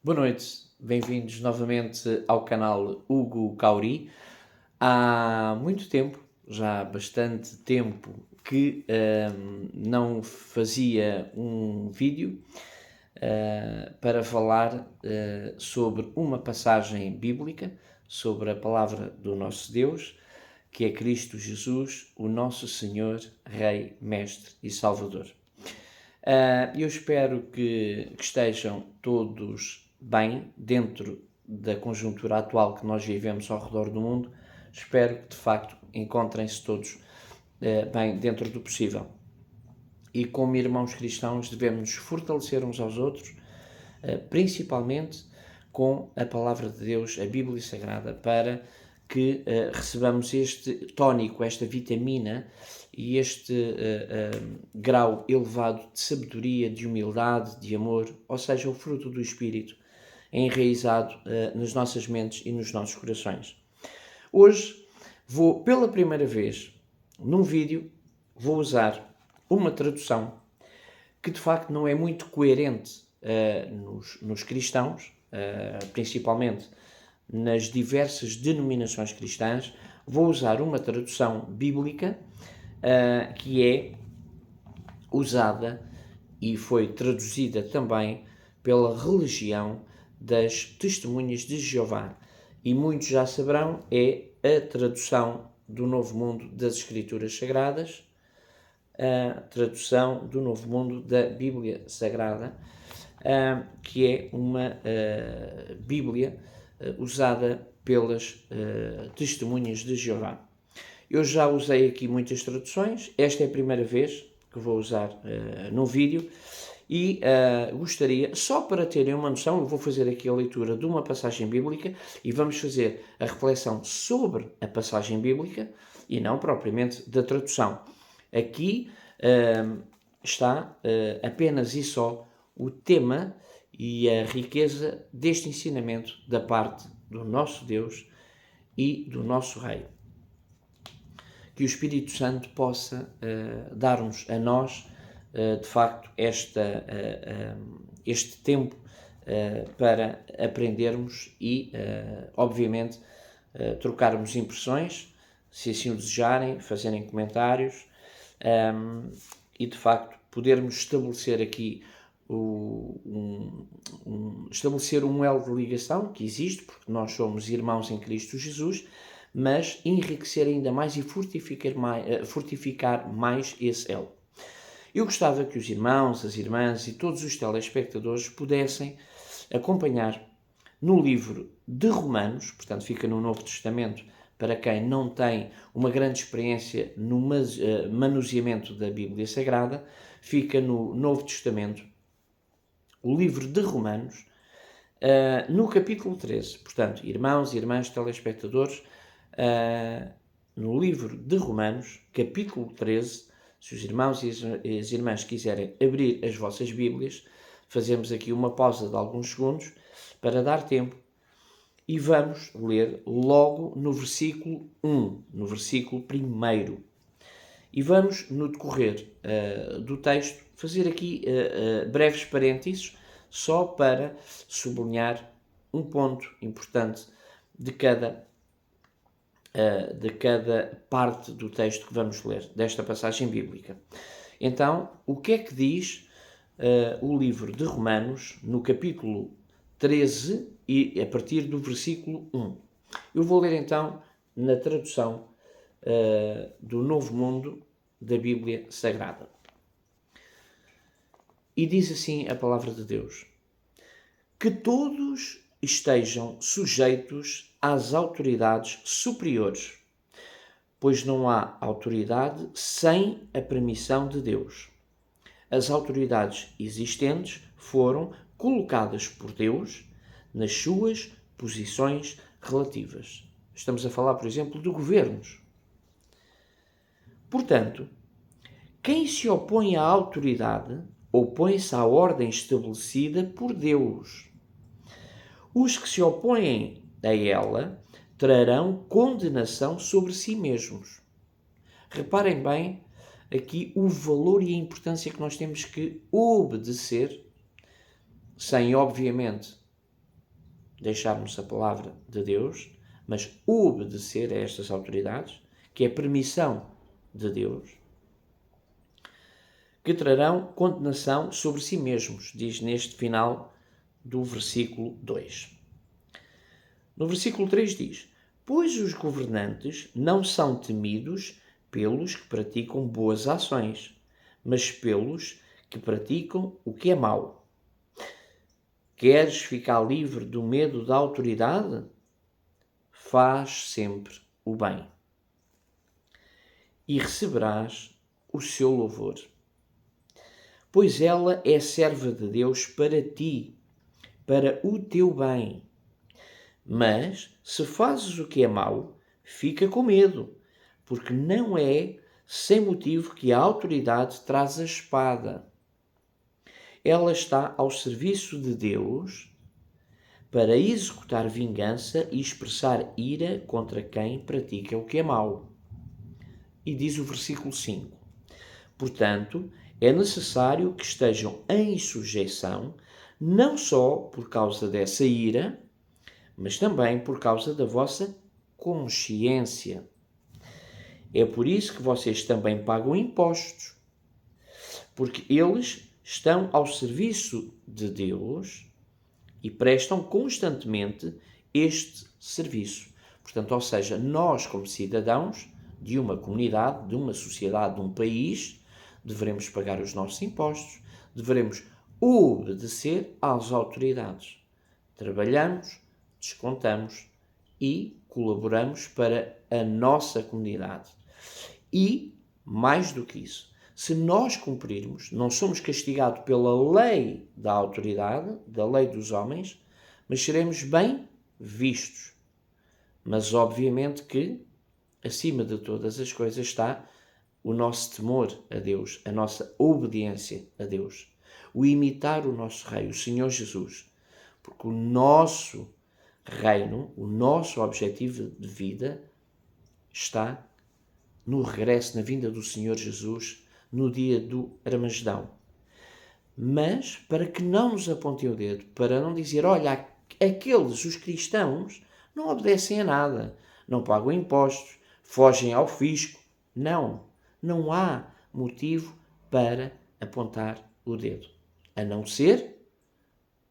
Boa noite, bem-vindos novamente ao canal Hugo Cauri. Há muito tempo, já há bastante tempo, que não fazia um vídeo para falar sobre uma passagem bíblica, sobre a palavra do nosso Deus, que é Cristo Jesus, o nosso Senhor, Rei, Mestre e Salvador. Eu espero que estejam todos bem dentro da conjuntura atual que nós vivemos ao redor do mundo. Espero que de facto encontrem-se todos bem dentro do possível. E como irmãos cristãos devemos nos fortalecer uns aos outros, principalmente com a palavra de Deus, a Bíblia Sagrada, para que recebamos este tónico, esta vitamina e este grau elevado de sabedoria, de humildade, de amor, ou seja, o fruto do Espírito enraizado nas nossas mentes e nos nossos corações. Hoje vou, pela primeira vez, num vídeo, vou usar uma tradução que de facto não é muito coerente nos cristãos, principalmente nas diversas denominações cristãs. Vou usar uma tradução bíblica que é usada e foi traduzida também pela religião das Testemunhas de Jeová. E muitos já saberão, é a tradução do Novo Mundo das Escrituras Sagradas, a tradução do Novo Mundo da Bíblia Sagrada, que é uma Bíblia usada pelas Testemunhas de Jeová. Eu já usei aqui muitas traduções, esta é a primeira vez que vou usar no vídeo e gostaria, só para terem uma noção, eu vou fazer aqui a leitura de uma passagem bíblica e vamos fazer a reflexão sobre a passagem bíblica e não propriamente da tradução. Aqui está apenas e só o tema e a riqueza deste ensinamento da parte do nosso Deus e do nosso Rei. Que o Espírito Santo possa dar-nos a nós, de facto, este tempo para aprendermos e, obviamente, trocarmos impressões, se assim o desejarem, fazerem comentários e, de facto, podermos estabelecer aqui estabelecer um elo de ligação que existe, porque nós somos irmãos em Cristo Jesus, mas enriquecer ainda mais e fortificar mais esse elo. Eu gostava que os irmãos, as irmãs e todos os telespectadores pudessem acompanhar no livro de Romanos, portanto fica no Novo Testamento, para quem não tem uma grande experiência no manuseamento da Bíblia Sagrada, fica no Novo Testamento, o livro de Romanos, no capítulo 13. Portanto, irmãos e irmãs telespectadores, no livro de Romanos, capítulo 13, se os irmãos e as irmãs quiserem abrir as vossas Bíblias, fazemos aqui uma pausa de alguns segundos para dar tempo e vamos ler logo no versículo 1, no versículo 1. E vamos, no decorrer do texto, fazer aqui breves parênteses, só para sublinhar um ponto importante de cada parte do texto que vamos ler, desta passagem bíblica. Então, o que é que diz o livro de Romanos, no capítulo 13 e a partir do versículo 1? Eu vou ler então na tradução do Novo Mundo da Bíblia Sagrada. E diz assim a palavra de Deus: que todos estejam sujeitos às autoridades superiores, pois não há autoridade sem a permissão de Deus. As autoridades existentes foram colocadas por Deus nas suas posições relativas. Estamos a falar, por exemplo, de governos. Portanto, quem se opõe à autoridade opõe-se à ordem estabelecida por Deus. Os que se opõem a ela trarão condenação sobre si mesmos. Reparem bem aqui o valor e a importância que nós temos que obedecer, sem, obviamente, deixarmos a palavra de Deus, mas obedecer a estas autoridades, que é permissão de Deus, que trarão condenação sobre si mesmos, diz neste final do versículo 2. No versículo 3 diz: pois os governantes não são temidos pelos que praticam boas ações, mas pelos que praticam o que é mau. Queres ficar livre do medo da autoridade? Faz sempre o bem, e receberás o seu louvor. Pois ela é serva de Deus para ti, para o teu bem. Mas, se fazes o que é mau, fica com medo, porque não é sem motivo que a autoridade traz a espada. Ela está ao serviço de Deus para executar vingança e expressar ira contra quem pratica o que é mau. E diz o versículo 5: portanto, é necessário que estejam em sujeição, não só por causa dessa ira, mas também por causa da vossa consciência. É por isso que vocês também pagam impostos, porque eles estão ao serviço de Deus e prestam constantemente este serviço. Portanto, ou seja, nós como cidadãos de uma comunidade, de uma sociedade, de um país, devemos pagar os nossos impostos, devemos obedecer às autoridades. Trabalhamos, descontamos e colaboramos para a nossa comunidade. E, mais do que isso, se nós cumprirmos, não somos castigados pela lei da autoridade, da lei dos homens, mas seremos bem vistos. Mas, obviamente que, acima de todas as coisas está o nosso temor a Deus, a nossa obediência a Deus, o imitar o nosso Rei, o Senhor Jesus, porque o nosso reino, o nosso objetivo de vida está no regresso, na vinda do Senhor Jesus, no dia do Armagedão. Mas, para que não nos apontem o dedo, para não dizer, olha, aqueles, os cristãos, não obedecem a nada, não pagam impostos, fogem ao fisco. Não há motivo para apontar o dedo, a não ser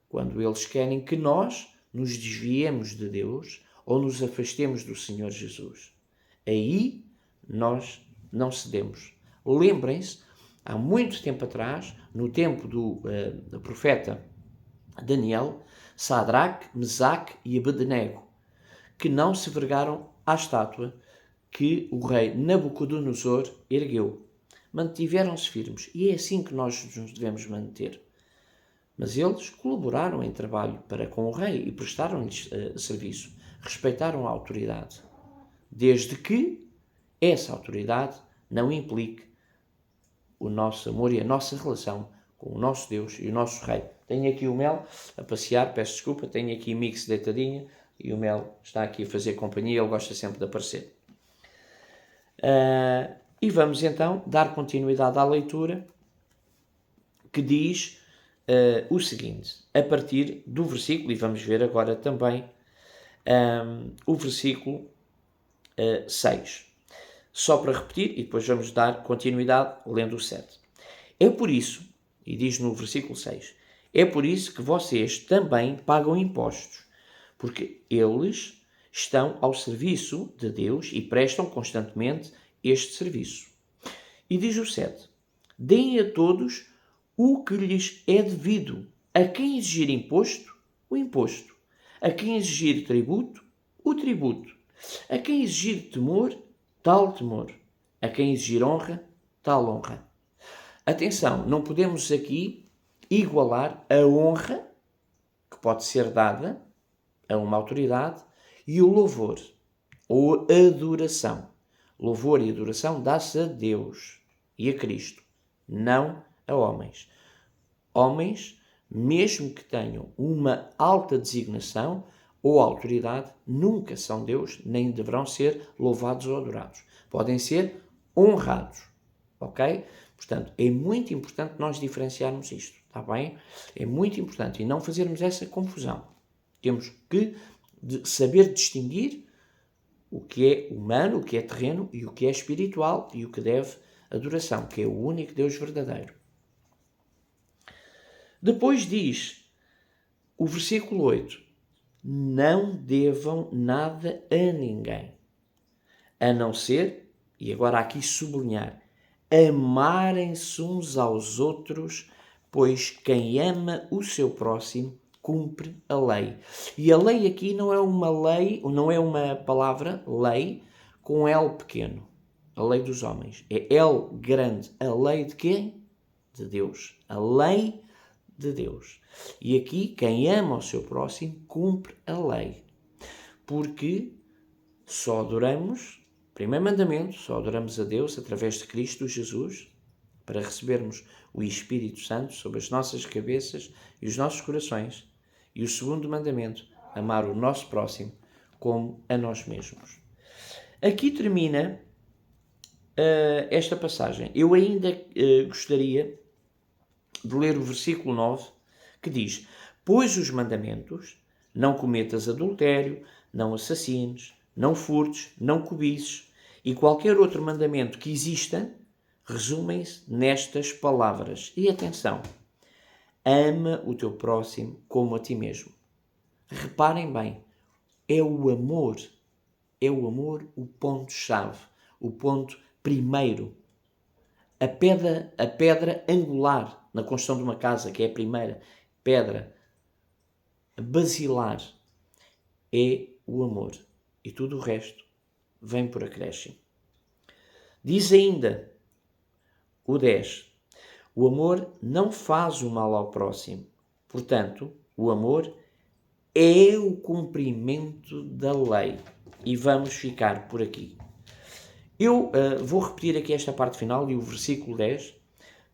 quando eles querem que nós nos desviemos de Deus ou nos afastemos do Senhor Jesus. Aí nós não cedemos. Lembrem-se, há muito tempo atrás, no tempo do profeta Daniel, Sadraque, Mesaque e Abednego, que não se vergaram à estátua que o rei Nabucodonosor ergueu. Mantiveram-se firmes, e é assim que nós nos devemos manter. Mas eles colaboraram em trabalho para com o rei e prestaram-lhes serviço, respeitaram a autoridade, desde que essa autoridade não implique o nosso amor e a nossa relação com o nosso Deus e o nosso Rei. Tenho aqui o Mel a passear, peço desculpa, tenho aqui Mix deitadinha e o Mel está aqui a fazer companhia, ele gosta sempre de aparecer. E vamos então dar continuidade à leitura que diz o seguinte, a partir do versículo, e vamos ver agora também o versículo 6. Só para repetir, e depois vamos dar continuidade lendo o 7. É por isso, e diz no versículo 6, é por isso que vocês também pagam impostos, porque eles estão ao serviço de Deus e prestam constantemente este serviço. E diz o 7, deem a todos o que lhes é devido. A quem exigir imposto, o imposto. A quem exigir tributo, o tributo. A quem exigir temor, tal temor. A quem exigir honra, tal honra. Atenção, não podemos aqui igualar a honra que pode ser dada a uma autoridade e o louvor ou adoração. Louvor e adoração dá-se a Deus e a Cristo, não a homens. Homens, mesmo que tenham uma alta designação ou autoridade, nunca são Deus, nem deverão ser louvados ou adorados. Podem ser honrados, ok? Portanto, é muito importante nós diferenciarmos isto, está bem? É muito importante e não fazermos essa confusão. Temos que saber distinguir o que é humano, o que é terreno e o que é espiritual e o que deve adoração, que é o único Deus verdadeiro. Depois diz o versículo 8: não devam nada a ninguém, a não ser, e agora aqui sublinhar, amarem-se uns aos outros, pois quem ama o seu próximo cumpre a lei. E a lei aqui não é uma lei, não é uma palavra lei com L pequeno, a lei dos homens. É L grande. A lei de quem? De Deus. A lei de Deus. E aqui, quem ama o seu próximo cumpre a lei. Porque só adoramos, primeiro mandamento, só adoramos a Deus através de Cristo Jesus, para recebermos o Espírito Santo sobre as nossas cabeças e os nossos corações. E o segundo mandamento, amar o nosso próximo como a nós mesmos. Aqui termina esta passagem. Eu ainda gostaria de ler o versículo 9, que diz: pois os mandamentos, não cometas adultério, não assassines, não furtes, não cobices, e qualquer outro mandamento que exista, resumem-se nestas palavras. E atenção, ama o teu próximo como a ti mesmo. Reparem bem, é o amor o ponto-chave, o ponto primeiro. A pedra angular na construção de uma casa, que é a primeira pedra basilar, é o amor. E tudo o resto vem por acréscimo. Diz ainda o 10. O amor não faz o mal ao próximo. Portanto, o amor é o cumprimento da lei. E vamos ficar por aqui. Eu vou repetir aqui esta parte final e o versículo 10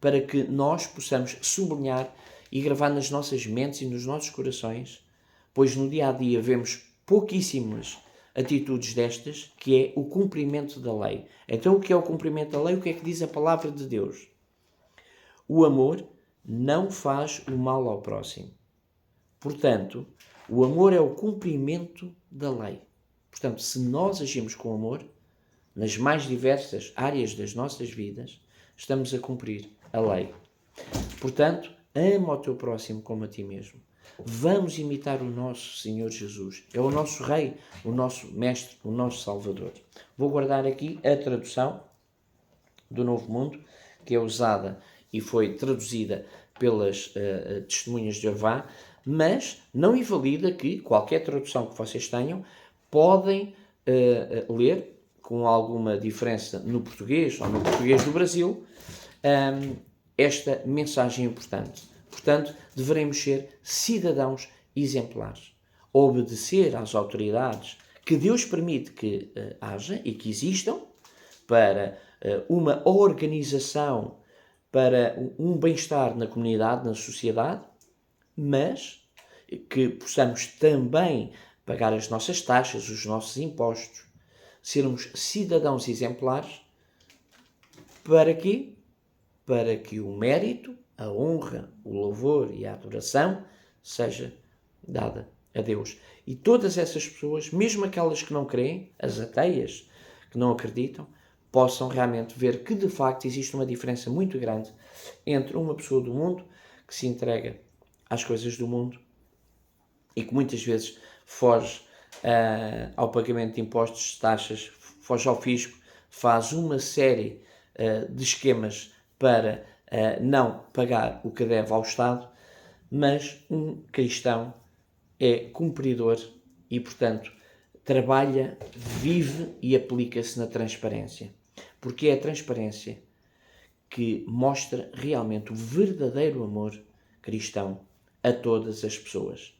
para que nós possamos sublinhar e gravar nas nossas mentes e nos nossos corações, pois no dia a dia vemos pouquíssimas atitudes destas, que é o cumprimento da lei. Então, o que é o cumprimento da lei? O que é que diz a palavra de Deus? O amor não faz o mal ao próximo. Portanto, o amor é o cumprimento da lei. Portanto, se nós agimos com amor, nas mais diversas áreas das nossas vidas, estamos a cumprir a lei. Portanto, ama o teu próximo como a ti mesmo. Vamos imitar o nosso Senhor Jesus. É o nosso Rei, o nosso Mestre, o nosso Salvador. Vou guardar aqui a tradução do Novo Mundo, que é usada e foi traduzida pelas testemunhas de Jeová, mas não invalida que qualquer tradução que vocês tenham podem ler com alguma diferença no português ou no português do Brasil, esta mensagem importante. Portanto, devemos ser cidadãos exemplares, obedecer às autoridades que Deus permite que haja e que existam para uma organização, para um bem-estar na comunidade, na sociedade, mas que possamos também pagar as nossas taxas, os nossos impostos, sermos cidadãos exemplares. Para quê? Para que o mérito, a honra, o louvor e a adoração seja dada a Deus. E todas essas pessoas, mesmo aquelas que não creem, as ateias, que não acreditam, possam realmente ver que de facto existe uma diferença muito grande entre uma pessoa do mundo que se entrega às coisas do mundo e que muitas vezes foge ao pagamento de impostos, de taxas, foge ao fisco, faz uma série de esquemas para não pagar o que deve ao Estado, mas um cristão é cumpridor e, portanto, trabalha, vive e aplica-se na transparência. Porque é a transparência que mostra realmente o verdadeiro amor cristão a todas as pessoas.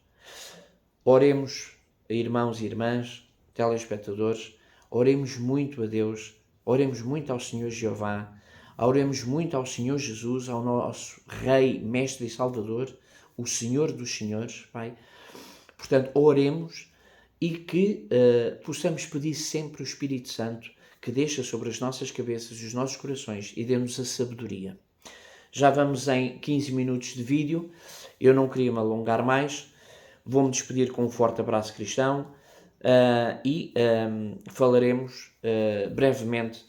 Oremos, irmãos e irmãs, telespectadores, oremos muito a Deus, oremos muito ao Senhor Jeová, oremos muito ao Senhor Jesus, ao nosso Rei, Mestre e Salvador, o Senhor dos Senhores, Pai. Portanto, oremos e que possamos pedir sempre o Espírito Santo que deixa sobre as nossas cabeças e os nossos corações e dê-nos a sabedoria. Já vamos em 15 minutos de vídeo, eu não queria me alongar mais. Vou-me despedir com um forte abraço cristão e falaremos brevemente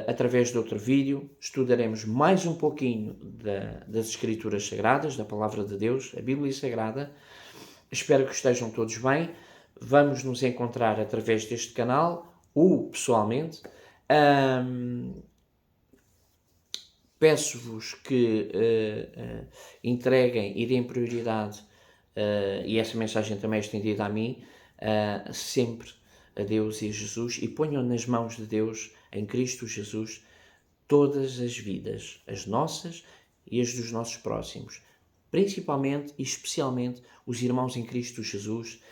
através de outro vídeo. Estudaremos mais um pouquinho das Escrituras Sagradas, da Palavra de Deus, a Bíblia Sagrada. Espero que estejam todos bem. Vamos nos encontrar através deste canal ou pessoalmente. Peço-vos que entreguem e deem prioridade, e essa mensagem também é estendida a mim, sempre a Deus e a Jesus, e ponham nas mãos de Deus, em Cristo Jesus, todas as vidas, as nossas e as dos nossos próximos, principalmente e especialmente os irmãos em Cristo Jesus,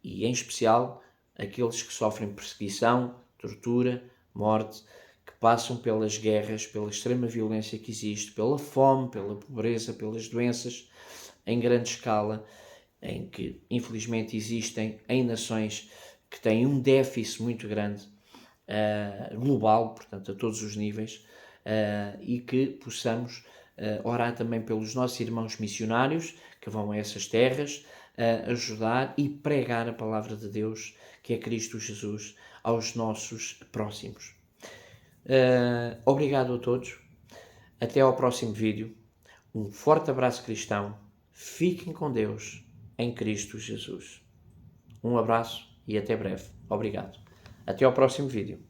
e em especial aqueles que sofrem perseguição, tortura, morte, que passam pelas guerras, pela extrema violência que existe, pela fome, pela pobreza, pelas doenças em grande escala, em que infelizmente existem em nações que têm um déficit muito grande, global, portanto a todos os níveis, e que possamos orar também pelos nossos irmãos missionários que vão a essas terras, ajudar e pregar a palavra de Deus, que é Cristo Jesus, aos nossos próximos. Obrigado a todos. Até ao próximo vídeo. Um forte abraço cristão. Fiquem com Deus em Cristo Jesus. Um abraço e até breve. Obrigado. Até ao próximo vídeo.